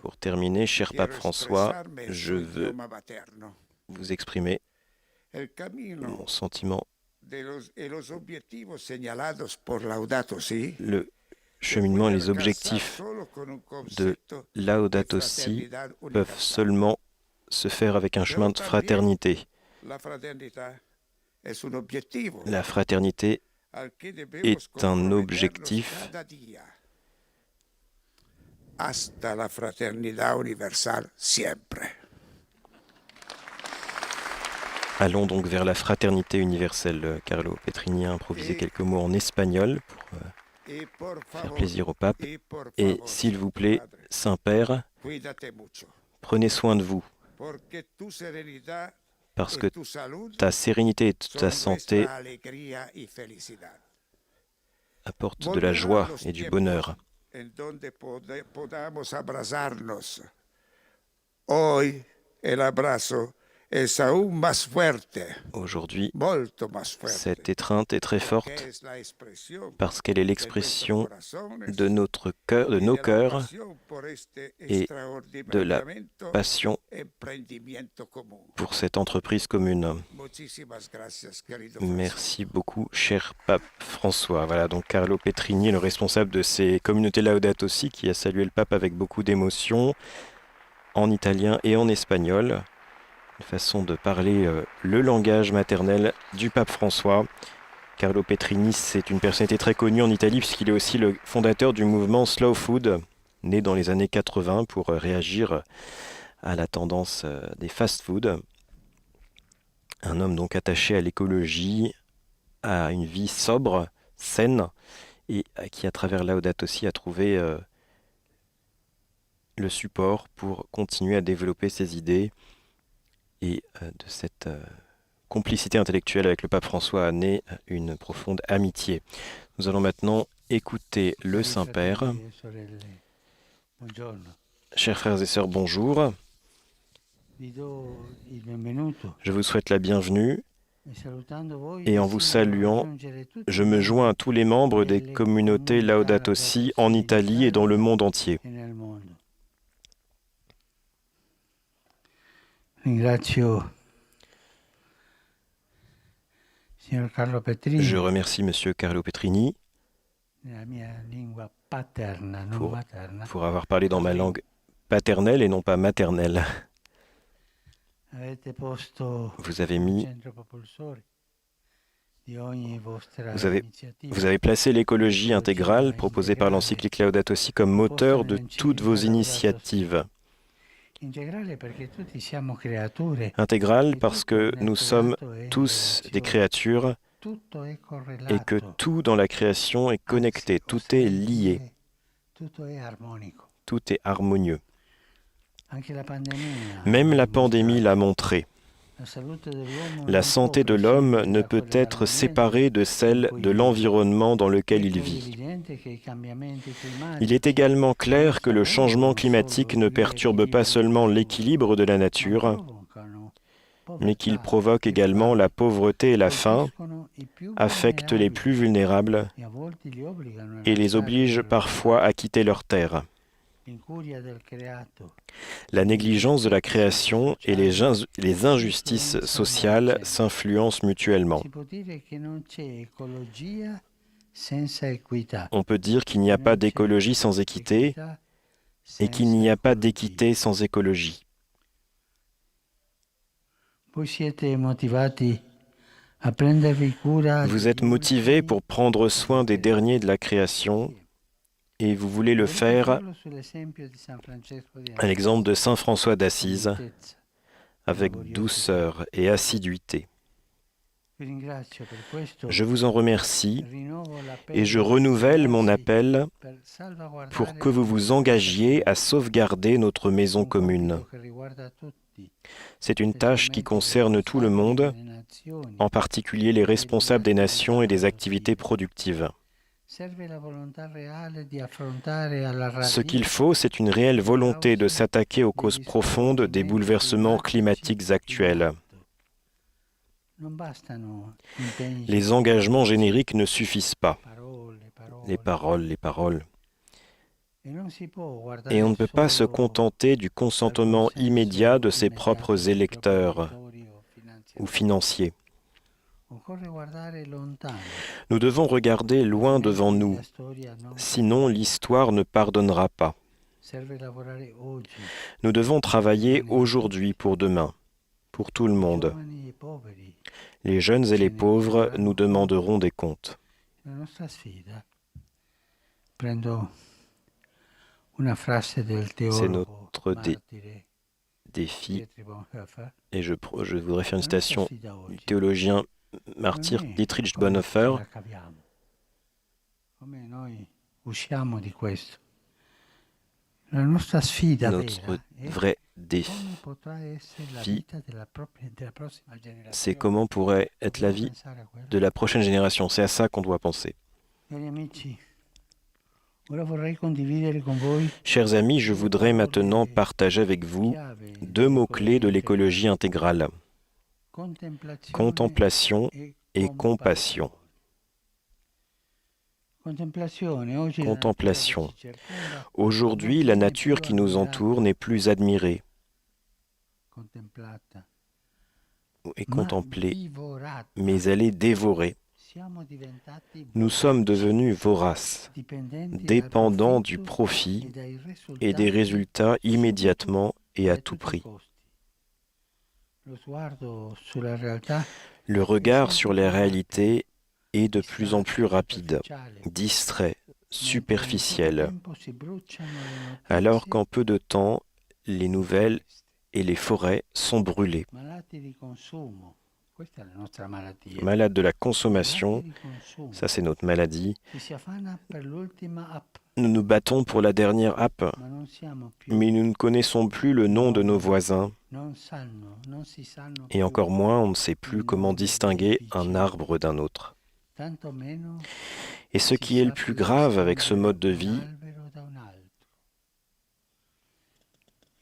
Pour terminer, cher Pape François, je veux vous exprimer mon sentiment. Le cheminement et les objectifs de Laudato Si peuvent seulement se faire avec un chemin de fraternité. La fraternité est un objectif hasta la fraternità universale siempre. Allons donc vers la fraternité universelle. Carlo Petrini a improvisé quelques mots en espagnol pour faire plaisir au pape. Et s'il vous plaît, Saint-Père, prenez soin de vous, parce que ta sérénité et ta santé apportent de la joie et du bonheur. Aujourd'hui, cette étreinte est très forte parce qu'elle est l'expression de notre cœur, de nos cœurs et de la passion pour cette entreprise commune. Merci beaucoup, cher Pape François. Voilà donc Carlo Petrini, le responsable de ces communautés Laudato Si, qui a salué le pape avec beaucoup d'émotion en italien et en espagnol. Une façon de parler le langage maternel du pape François. Carlo Petrini, c'est une personnalité très connue en Italie puisqu'il est aussi le fondateur du mouvement Slow Food, né dans les années 80 pour réagir à la tendance des fast-food. Un homme donc attaché à l'écologie, à une vie sobre, saine, et qui à travers Laudato Si a trouvé le support pour continuer à développer ses idées. Et de cette complicité intellectuelle avec le pape François a né une profonde amitié. Nous allons maintenant écouter le Saint-Père. Chers frères et sœurs, bonjour. Je vous souhaite la bienvenue et en vous saluant, je me joins à tous les membres des communautés Laudato Si en Italie et dans le monde entier. Je remercie Monsieur Carlo Petrini pour avoir parlé dans ma langue paternelle et non pas maternelle. Vous avez placé l'écologie intégrale proposée par l'encyclique Laudato Si comme moteur de toutes vos initiatives. Intégrale parce que nous sommes tous des créatures et que tout dans la création est connecté, tout est lié, tout est harmonieux. Même la pandémie l'a montré. La santé de l'homme ne peut être séparée de celle de l'environnement dans lequel il vit. Il est également clair que le changement climatique ne perturbe pas seulement l'équilibre de la nature, mais qu'il provoque également la pauvreté et la faim, affecte les plus vulnérables et les oblige parfois à quitter leur terre. La négligence de la création et les injustices sociales s'influencent mutuellement. On peut dire qu'il n'y a pas d'écologie sans équité et qu'il n'y a pas d'équité sans écologie. Vous êtes motivés pour prendre soin des derniers de la création et vous voulez le faire à l'exemple de Saint François d'Assise, avec douceur et assiduité. Je vous en remercie et je renouvelle mon appel pour que vous vous engagiez à sauvegarder notre maison commune. C'est une tâche qui concerne tout le monde, en particulier les responsables des nations et des activités productives. Ce qu'il faut, c'est une réelle volonté de s'attaquer aux causes profondes des bouleversements climatiques actuels. Les engagements génériques ne suffisent pas. Les paroles. Et on ne peut pas se contenter du consentement immédiat de ses propres électeurs ou financiers. Nous devons regarder loin devant nous, sinon l'histoire ne pardonnera pas. Nous devons travailler aujourd'hui pour demain, pour tout le monde. Les jeunes et les pauvres nous demanderont des comptes. C'est notre défi. Et je voudrais faire une citation du théologien martyr Dietrich Bonhoeffer. Notre vrai défi, c'est comment pourrait être la vie de la prochaine génération. C'est à ça qu'on doit penser. Chers amis, je voudrais maintenant partager avec vous 2 mots-clés de l'écologie intégrale. Contemplation et compassion. Contemplation. Aujourd'hui, la nature qui nous entoure n'est plus admirée et contemplée, mais elle est dévorée. Nous sommes devenus voraces, dépendants du profit et des résultats immédiatement et à tout prix. Le regard sur les réalités est de plus en plus rapide, distrait, superficiel, alors qu'en peu de temps, les nouvelles et les forêts sont brûlées. Malades de la consommation, ça c'est notre maladie. Nous nous battons pour la dernière app, mais nous ne connaissons plus le nom de nos voisins. Et encore moins, on ne sait plus comment distinguer un arbre d'un autre. Et ce qui est le plus grave avec ce mode de vie,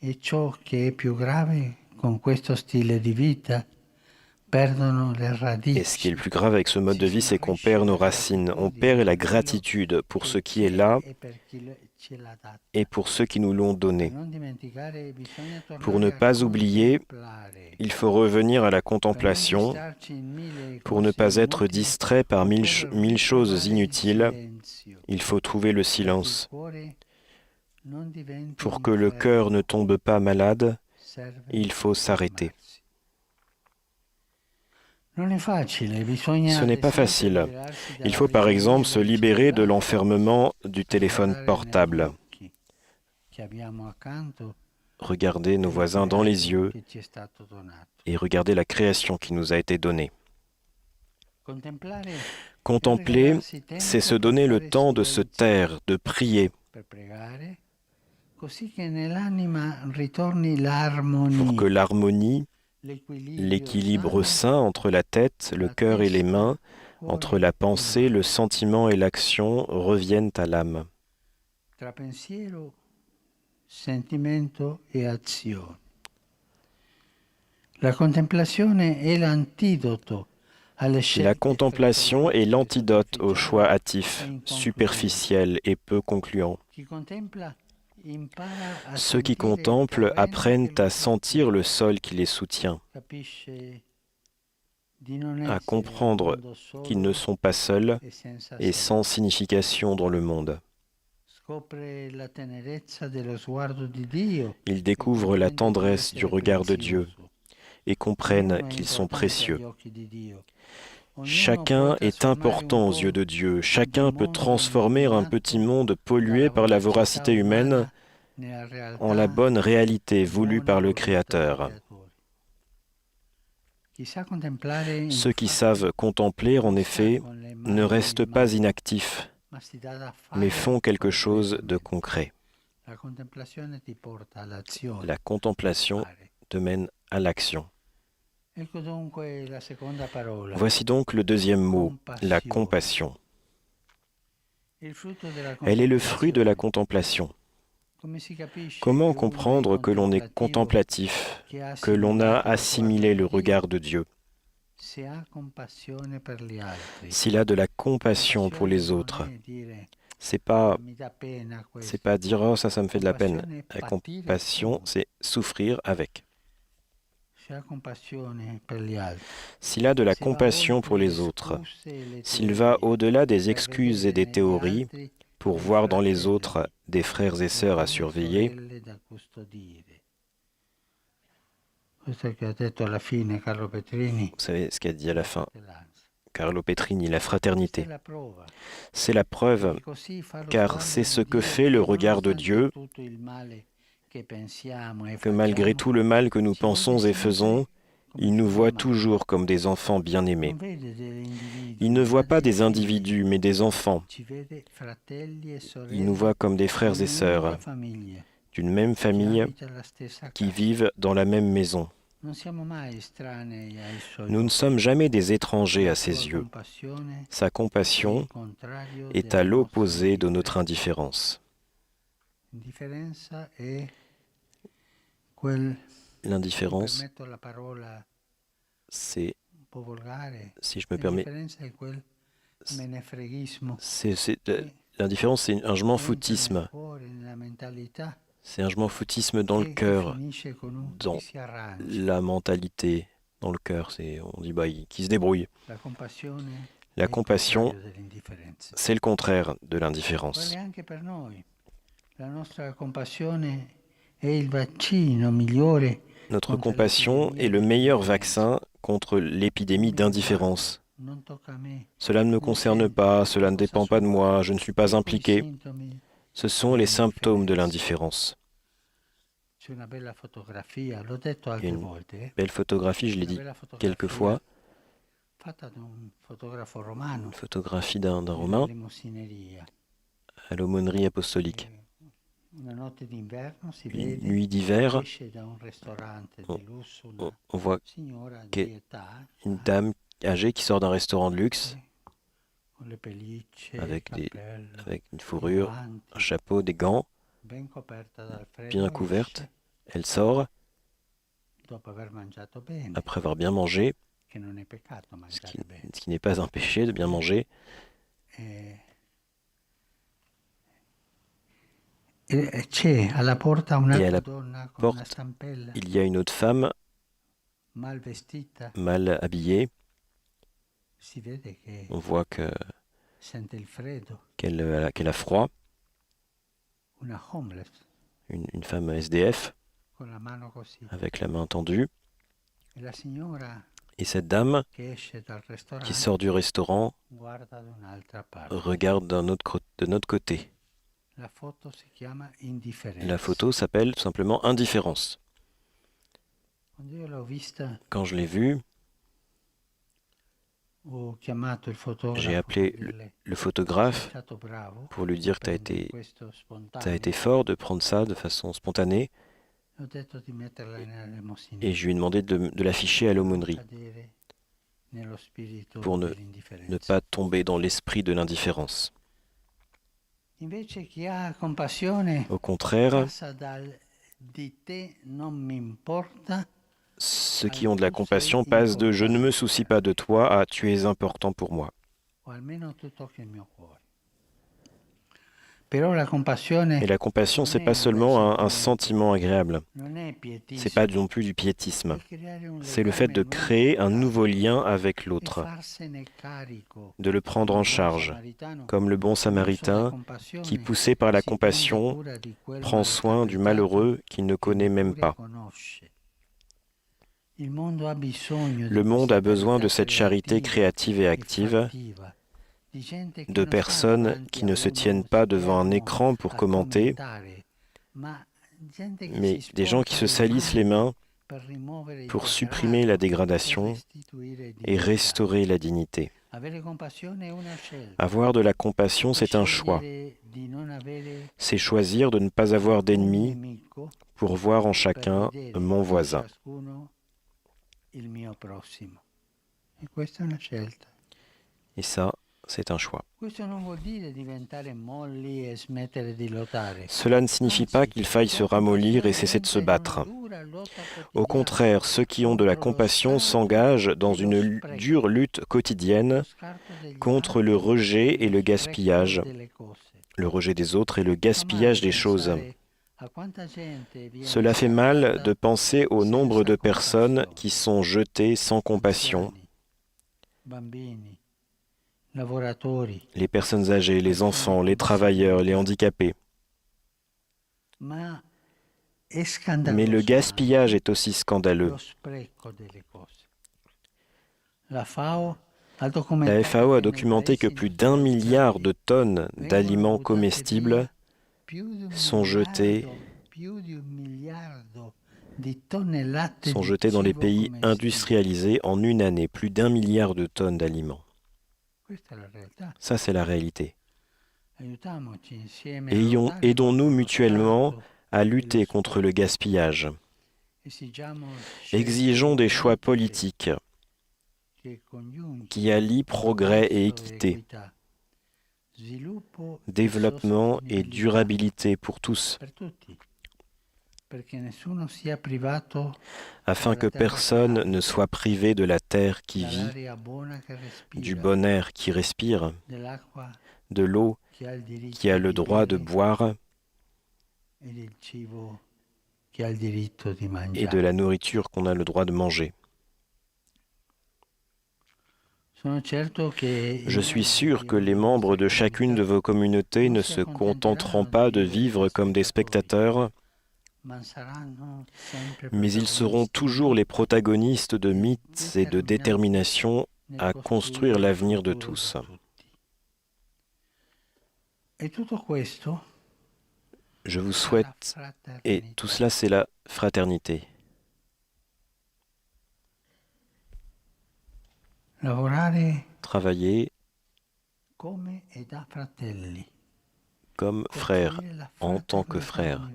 et ce qui est le plus grave avec ce mode de vie, c'est qu'on perd nos racines, on perd la gratitude pour ce qui est là et pour ceux qui nous l'ont donné. Pour ne pas oublier, il faut revenir à la contemplation, pour ne pas être distrait par mille choses inutiles. Il faut trouver le silence. Pour que le cœur ne tombe pas malade, il faut s'arrêter. Ce n'est pas facile. Il faut par exemple se libérer de l'enfermement du téléphone portable. Regarder nos voisins dans les yeux et regarder la création qui nous a été donnée. Contempler, c'est se donner le temps de se taire, de prier, pour que l'harmonie, l'équilibre sain entre la tête, le cœur et les mains, entre la pensée, le sentiment et l'action reviennent à l'âme. La contemplation est l'antidote aux choix hâtifs, superficiels et peu concluants. Ceux qui contemplent apprennent à sentir le sol qui les soutient, à comprendre qu'ils ne sont pas seuls et sans signification dans le monde. Ils découvrent la tendresse du regard de Dieu et comprennent qu'ils sont précieux. Chacun est important aux yeux de Dieu. Chacun peut transformer un petit monde pollué par la voracité humaine en la bonne réalité voulue par le Créateur. Ceux qui savent contempler, en effet, ne restent pas inactifs, mais font quelque chose de concret. La contemplation te mène à l'action. Voici donc le deuxième mot, la compassion. Elle est le fruit de la contemplation. Comment comprendre que l'on est contemplatif, que l'on a assimilé le regard de Dieu? S'il a de la compassion pour les autres, mi dà pena c'est questo. pas dire oh ça me fait de la peine. Compassione è La patire compassion, con. c'est souffrir avec. Se ha compassione per gli altri, S'il a de la se va compassion pour oltre le les autres, scuse e le s'il va teorie au-delà des per excuses et vedere des negli théories altri pour dei voir dans les autres fratelli des frères et e sœurs à delle surveiller, sorelle da custodire. Questo che ha detto alla fine Carlo Petrini, vous savez ce qu'a dit à la la fin fratellanza. Carlo Petrini, la Questa è fraternité. la prova, C'est la preuve, perché così fa lo car c'est sguardo ce di que Dio fait le che regard de nonostante Dieu, tutto il male che pensiamo e que malgré facciamo, tout le mal que nous ci vede pensons et faisons, sempre come il nous figli voit amati. toujours comme des enfants bien-aimés. Non vede degli individui, Il ne voit ma pas dei des figli. individus, mais des enfants. Ci vede fratelli e Il nous sorelle voit comme des di frères et un'unica sœurs famiglia d'une même che famille abita la stessa qui casa. vivent dans la même maison. Non siamo mai estranei ai suoi Nous ne occhi. sommes jamais des étrangers La à sua ses yeux. compassione Sa è compassion il contrario est à della nostra l'opposé de notre indifferenza. indifférence. Indifferenza è quel, mi L'indifférence, permetto la parola c'est, un po' volgare, si je me permets, l'indifferenza è quel menefreghismo che l'indifférence, c'est un je m'en entra nel foutisme. cuore, nella mentalità, C'est un je m'en foutisme dans le che cœur, finisce con un chi dans si arrangia. la mentalité, dans le cœur. On dit bah, qui se débrouille. La compassione La è il compassion, contrario dell'indifferenza. c'est le contraire de Vale l'indifférence. anche per noi. La nostra compassione è il vaccino migliore Notre contro compassion l'epidemia est le meilleur dell'indifferenza. vaccin contre l'épidémie Non mi d'indifférence. riguarda, non tocca a me, Cela ne me non concerne sento pas, cela ne cosa dépend pas de sono moi, je ne suis pas quei impliqué. sintomi Ce sont les symptômes de dell'indifferenza. l'indifférence. C'è una bella fotografia, l'ho detto Il y a altre une volte, belle photographie, je l'ai una dit bella quelques fotografia fois, fatta da un fotografo romano une photographie d'un nella Romain elemossineria. à l'aumônerie apostolique. Una notte d'inverno si Une vede nuit d'hiver, esce da un ristorante on, di lusso on- una on voit signora qu'est di età une dame âgée qui sort d'un restaurant de luxe con le pellicce, il avec cappello, avec une i fourrure, guanti, un chapeau, des gants, ben coperta dal freddo, bien couverte. esce Elle sort dopo aver mangiato bene, après avoir bien mangé, che non è peccato ce qui, mangiare bene. ce qui n'est pas un péché de bien manger. E c'è alla porta Et à un'altra la donna con una porte, stampella il y a une autre femme mal vestita, mal habillée. si vede che On voit sente il freddo, qu'elle a froid. una homeless Une femme SDF con la mano così. avec la main tendue. E la signora Et cette dame che esce dal qui ristorante sort du restaurant guarda da un'altra parte. regarde de notre côté. La foto si chiama indifferenza. La photo s'appelle tout simplement indifférence. Quando io l'ho vista, Quand je l'ai vue, ho chiamato il fotografo j'ai per appelé dirle le sei photographe stato bravo pour lui dire a que tu as prendere été, questo t'as spontaneo. été fort de prendre ça de façon spontanée. Ho detto di metterla nell'elemosina. Et je lui ai demandé de l'afficher à l'aumônerie Cadere nello spirito pour ne dell'indifferenza. pas tomber dans l'esprit de l'indifférence. Invece chi ha compassione Au contraire, passa dal di te non mi importa ceux qui ont de la compassion passent de je ne me soucie pas de toi à tu es important pour moi. o almeno tu tocchi il mio cuore. Però la compassione Et la compassion, c'est pas seulement un sentiment agréable. non è C'est pietismo, pas non plus du piétisme. è creare un C'est le fait de legame créer un nuovo nouveau lien avec e l'autre, farsene carico, de le prendre en come il buon charge, samaritano, comme le bon mosso dalla samaritain compassione, qui, poussé par la si prende compassion, cura di quel prend soin du malheureux qu'il ne che connaît même neppure pas. conosce. Il mondo ha bisogno di Le monde questa a besoin de carità cette charité créative et e active, fattiva, di gente che de non sta personnes davanti qui a ne se uno tiennent pas devant un schermo écran pour a commenter, commentare, ma gente che mais si des gens qui se sporca le salissent les mani mains per rimuovere il pour supprimer la degrado e dégradation restituire et dignità. restaurer la dignité. Avere compassione è una scelta. Avoir de la compassion, c'est un choix. Scegliere di non avere C'est choisir de ne pas avoir un d'ennemis nemico pour voir en per chacun vedere mon in voisin. ciascuno il mio prossimo. E questa è una scelta. Et ça, c'est un choix. Questo non vuol dire diventare molli e smettere di lottare. Cela ne signifie pas qu'il faille se ramollir et cesser de se battre. Au contraire, ceux qui ont de la compassion s'engagent dans une dure lutte quotidienne contre le rejet et le gaspillage, le rejet des autres et le gaspillage des choses. Cela fait mal de penser au nombre de personnes qui sont jetées sans compassion, les personnes âgées, les enfants, les travailleurs, les handicapés. Mais le gaspillage est aussi scandaleux. La FAO a documenté que plus d'1 milliard de tonnes d'aliments comestibles sont jetés dans les pays industrialisés en une année. Plus d'1 milliard de tonnes d'aliments. Ça, c'est la réalité. Aidons-nous mutuellement à lutter contre le gaspillage. Exigeons des choix politiques qui allient progrès et équité, développement et durabilité pour tous, afin que personne ne soit privé de la terre qui vit, du bon air qui respire, de l'eau qui a le droit de boire et de la nourriture qu'on a le droit de manger. Je suis sûr que les membres de chacune de vos communautés ne se contenteront pas de vivre comme des spectateurs, mais ils seront toujours les protagonistes de mythes et de détermination à construire l'avenir de tous. Je vous souhaite, et tout cela c'est la fraternité. Travailler comme frères, en tant que frères.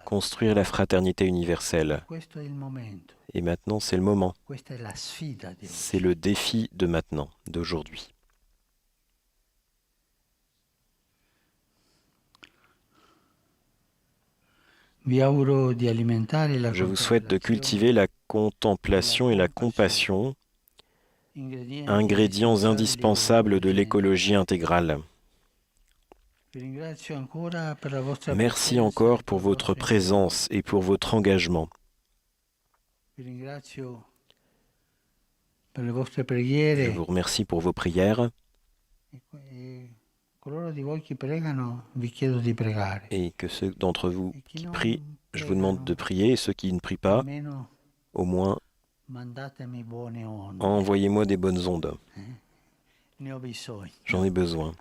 Construire la fraternité universelle. Et maintenant, c'est le moment. C'est le défi de maintenant, d'aujourd'hui. Je vous souhaite de cultiver la contemplation et la compassion, ingrédients indispensables de l'écologie intégrale. Merci encore pour votre présence et pour votre engagement. Je vous remercie pour vos prières. Et que ceux d'entre vous qui prient, je vous demande de prier. Et ceux qui ne prient pas, au moins, envoyez-moi des bonnes ondes. J'en ai besoin.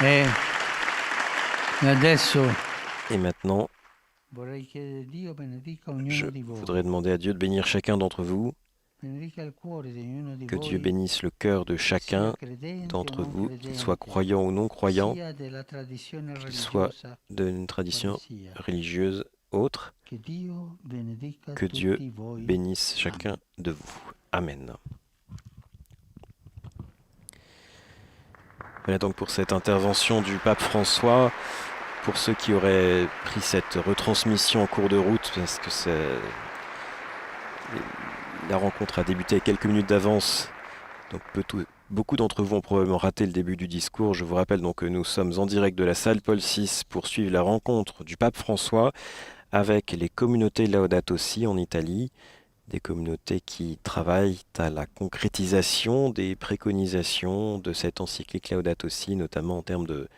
Et maintenant, je voudrais demander à Dieu de bénir chacun d'entre vous, que Dieu bénisse le cœur de chacun d'entre vous, qu'il soit croyant ou non croyant, qu'il soit d'une tradition religieuse autre, que Dieu bénisse chacun de vous. Amen. Voilà donc pour cette intervention du pape François. Pour ceux qui auraient pris cette retransmission en cours de route, parce que la rencontre a débuté quelques minutes d'avance, donc beaucoup d'entre vous ont probablement raté le début du discours. Je vous rappelle donc que nous sommes en direct de la salle Paul VI pour suivre la rencontre du pape François avec les communautés Laudato Si en Italie, des communautés qui travaillent à la concrétisation des préconisations de cette encyclique Laudato Si, notamment en termes de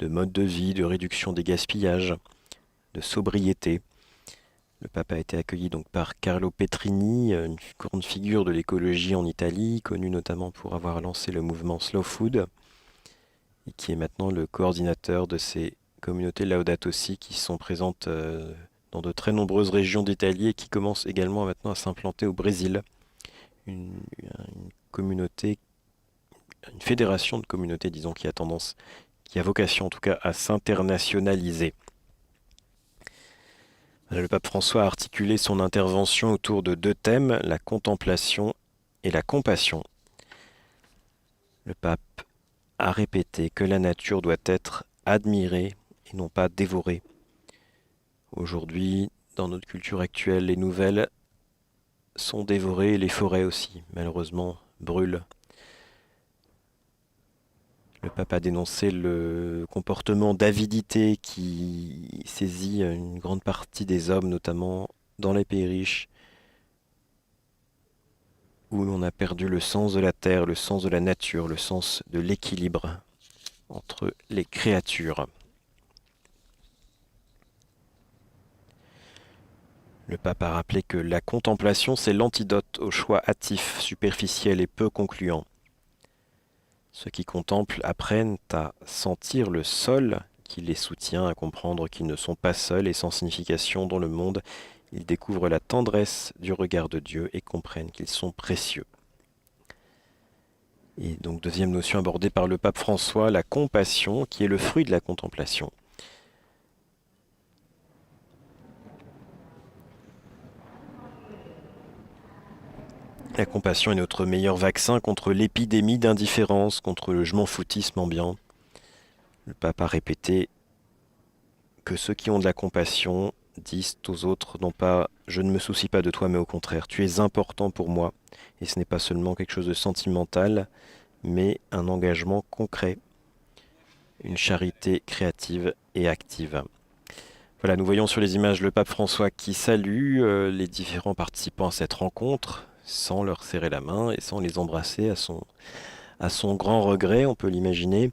mode de vie, de réduction des gaspillages, de sobriété. Le pape a été accueilli donc par Carlo Petrini, une grande figure de l'écologie en Italie, connu notamment pour avoir lancé le mouvement Slow Food, et qui est maintenant le coordinateur de ces communautés Laudato Si qui sont présentes dans de très nombreuses régions d'Italie et qui commencent également maintenant à s'implanter au Brésil. Une communauté, une fédération de communautés, disons, qui a vocation en tout cas à s'internationaliser. Le pape François a articulé son intervention autour de deux thèmes, la contemplation et la compassion. Le pape a répété que la nature doit être admirée et non pas dévorée. Aujourd'hui, dans notre culture actuelle, les nouvelles sont dévorées et les forêts aussi, malheureusement, brûlent. Le pape a dénoncé le comportement d'avidité qui saisit une grande partie des hommes, notamment dans les pays riches, où l'on a perdu le sens de la terre, le sens de la nature, le sens de l'équilibre entre les créatures. Le pape a rappelé que la contemplation, c'est l'antidote au choix hâtif, superficiel et peu concluant. Ceux qui contemplent apprennent à sentir le sol qui les soutient, à comprendre qu'ils ne sont pas seuls et sans signification dans le monde. Ils découvrent la tendresse du regard de Dieu et comprennent qu'ils sont précieux. Et donc, deuxième notion abordée par le pape François, la compassion, qui est le fruit de la contemplation. La compassion est notre meilleur vaccin contre l'épidémie d'indifférence, contre le je m'en foutisme ambiant. Le pape a répété que ceux qui ont de la compassion disent aux autres, non pas « je ne me soucie pas de toi », mais au contraire « tu es important pour moi ». Et ce n'est pas seulement quelque chose de sentimental, mais un engagement concret, une charité créative et active. Voilà, nous voyons sur les images le pape François qui salue les différents participants à cette rencontre, sans leur serrer la main et sans les embrasser à son grand regret, on peut l'imaginer.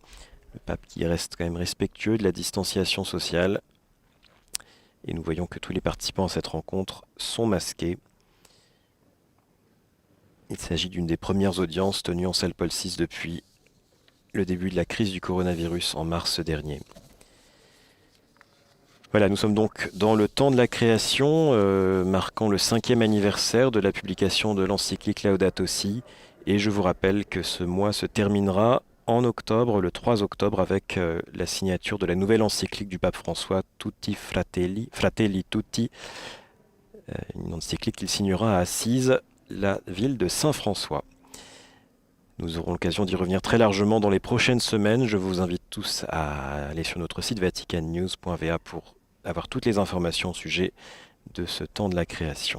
Le pape qui reste quand même respectueux de la distanciation sociale. Et nous voyons que tous les participants à cette rencontre sont masqués. Il s'agit d'une des premières audiences tenues en salle Paul VI depuis le début de la crise du coronavirus en mars dernier. Voilà, nous sommes donc dans le temps de la création, marquant le 5e anniversaire de la publication de l'encyclique Laudato Si. Et je vous rappelle que ce mois se terminera en octobre, le 3 octobre, avec la signature de la nouvelle encyclique du pape François, Tutti Fratelli, Fratelli Tutti, une encyclique qu'il signera à Assise, la ville de Saint-François. Nous aurons l'occasion d'y revenir très largement dans les prochaines semaines. Je vous invite tous à aller sur notre site vaticannews.va pour avoir toutes les informations au sujet de ce temps de la création.